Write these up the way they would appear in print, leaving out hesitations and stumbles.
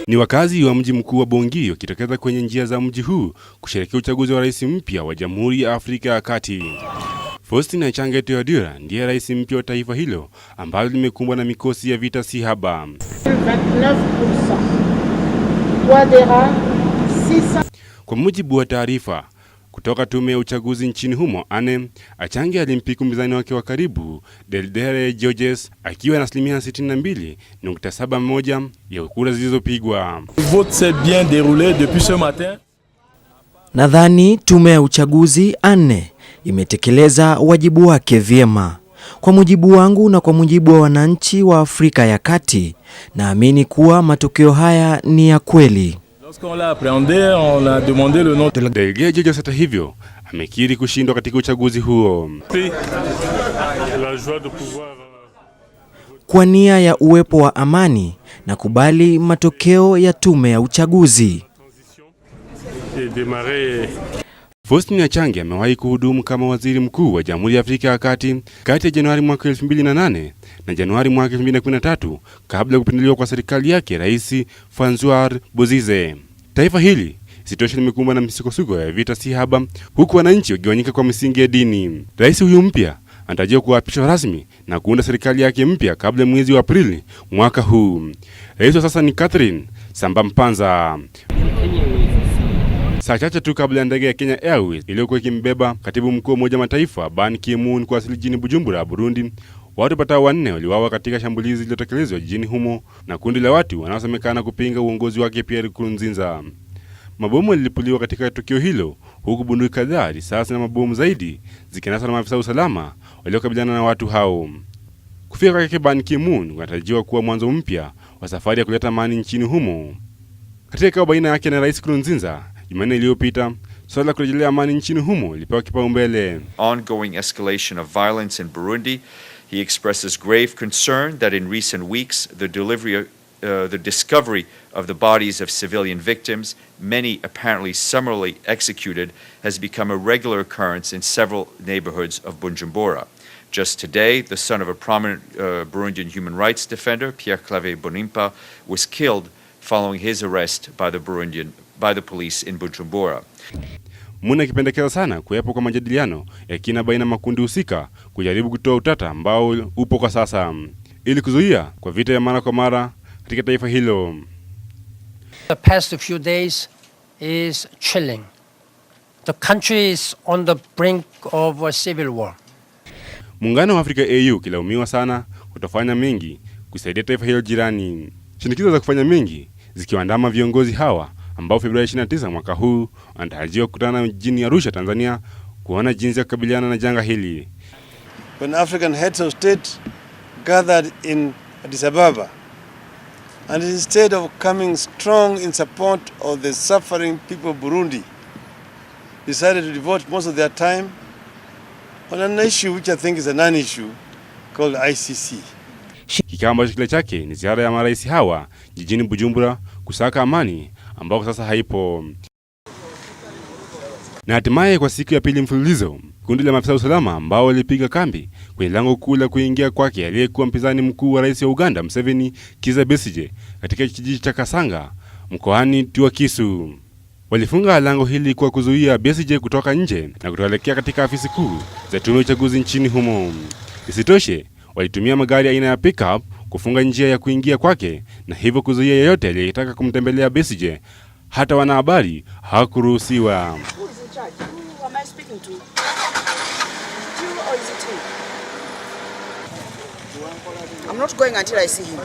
Ni wakazi wa mji mkuu wa Bongii wakitokeza kwenye njia za mji huu kusherehekea uchaguzi wa rais mpya wa Jamhuri ya Afrika ya Kati. Faustin Archange Touadera ndiye rais mpya wa taifa hilo ambalo limekumbwa na mikosi ya vita si haba. Kwa mujibu wa taarifa kutoka tume ya uchaguzi nchini humo ANE, Archange alimpiku mpinzani wake wa karibu Deldere Georges akiwa na asilimia 62.71 ya kura zilizopigwa. Vote s'est bien déroulé depuis ce matin. Nadhani tume ya uchaguzi ANE imetekeleza wajibu wake vyema. Kwa mujibu wangu na kwa mujibu wa wananchi wa Afrika ya Kati, naamini kuwa matokeo haya ni ya kweli. Delegate Georges hata hivyo amekiri kushindwa katika uchaguzi huo. Kwa nia ya uwepo wa amani na kubali matokeo ya tume ya uchaguzi. Faustin Archange amewahi kuhudumu kama waziri mkuu wa Jamhuri ya Afrika ya Kati kati ya Januari mwaka 2008 na Januari mwaka 2013 kabla ya kupinduliwa kwa serikali yake Rais Francois Bozize. Taifa hili isitoshe limekumbwa na misukosuko ya vita si haba, huku wananchi wakigawanyika kwa misingi ya dini. Rais huyu mpya anatarajiwa kuapishwa rasmi na kuunda serikali yake mpya kabla ya mwezi wa Aprili mwaka huu. Rais wa sasa ni Catherine Samba-Panza. Saa chache tu kabla ya ndege ya Kenya Airways iliyokuwa ikimbeba katibu mkuu wa Umoja wa Mataifa Ban Ki-moon kuwasili jijini Bujumbura, Burundi, watu patao 4 waliuawa katika shambulizi lililotekelezwa jijini humo na kundi la watu wanaosemekana kupinga uongozi wake Pierre Nkurunziza. Mabomu yalilipuliwa katika tukio hilo, huku bunduki kadhaa, risasi na mabomu zaidi zikinaswa na maafisa wa usalama waliokabiliana na watu hao. Kufika kwake Ban Ki-moon kunatarajiwa kuwa mwanzo mpya wa safari ya kuleta amani nchini humo. Katika kikao baina yake na Rais Nkurunziza Jumanne iliyopita, swala la kurejelea amani nchini humo lilipewa kipaumbele. Ongoing escalation of violence in Burundi, he expresses grave concern that in recent weeks the discovery of the bodies of civilian victims, many apparently summarily executed, has become a regular occurrence in several neighborhoods of Bujumbura. Just today, the son of a prominent Burundian human rights defender, Pierre Claver Mbonimpa, was killed following his arrest by the police in Bujumbura. Muna akipendekeza sana kuwepo kwa majadiliano ya kina baina makundi husika kujaribu kutoa utata ambao upo kwa sasa ili kuzuia kwa vita ya mara kwa mara katika taifa hilo. The past few days is chilling. The country is on the brink of a civil war. Muungano wa Afrika AU kilaumiwa sana kutofanya mengi kusaidia taifa hilo jirani. Shinikizo za kufanya mengi zikiwaandama viongozi hawa ambao Februari 29 mwaka huu wanatarajiwa kukutana mjini Arusha, Tanzania kuona jinsi ya kukabiliana na janga hili. When African heads of state gathered in Addis Ababa and instead of coming strong in support of the suffering people of Burundi, decided to devote most of their time on an issue which I think is a non-issue called ICC. Kikao ambacho kile chake ni ziara ya marais hawa jijini Bujumbura kusaka amani ambao sasa haipo. Na hatimaye kwa siku ya pili mfululizo, kundi la maafisa usalama ambao walipiga kambi kwenye lango kuu la kuingia kwake aliyekuwa mpinzani mkuu wa rais wa Uganda Museveni, Kizza Besigye, katika kijiji cha Kasanga mkoani Tuakisu. Walifunga lango hili kwa kuzuia Besigye kutoka nje na kutoelekea katika afisi kuu za tume ya uchaguzi nchini humo. Isitoshe, walitumia magari aina ya pickup kufunga njia ya kuingia kwake na hivyo kuzuia yeyote aliyetaka kumtembelea Besigye. Hata wanahabari hawakuruhusiwa. I'm not going until I see him.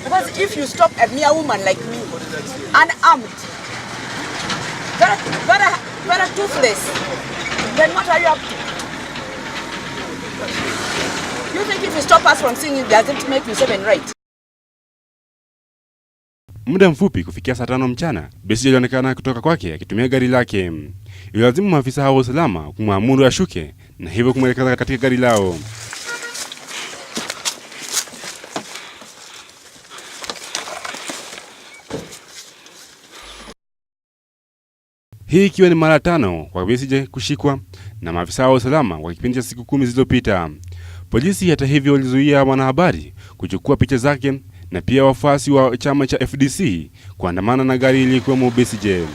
Because if you stop a mere woman like me, unarmed, very toothless, then what are you up to? You think if you stop us from seeing you, does it make you seven right? Muda mfupi kufikia saa 5 mchana, Besigye alionekana kutoka kwake akitumia gari lake. Ililazimu maafisa hao wa usalama kumwamuru ashuke na hivyo kumwelekeza katika gari lao. Hii ikiwa ni mara 5 kwa Besigye kushikwa na maafisa wa usalama kwa kipindi cha siku 10 zilizopita. Polisi hata hivyo walizuia wanahabari kuchukua picha zake na pia wafuasi wa chama cha FDC kuandamana na gari iliyokuwemo Besigye.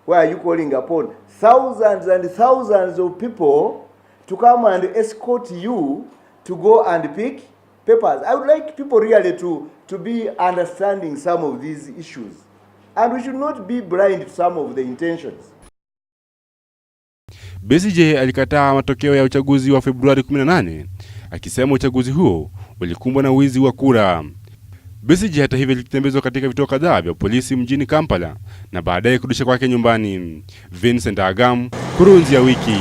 Why are you calling upon thousands and thousands of people to come and escort you to go and pick papers? I would like people really to be understanding some of these issues. And we should not be blind to some of the intentions. Besigye alikataa matokeo ya uchaguzi wa Februari 18, akisema uchaguzi huo ulikumbwa na wizi wa kura. Besigye hata hivyo alitembezwa katika vituo kadhaa vya polisi mjini Kampala na baadaye kurudishwa kwake nyumbani. Vincent Agamu, Kurunzi ya Wiki.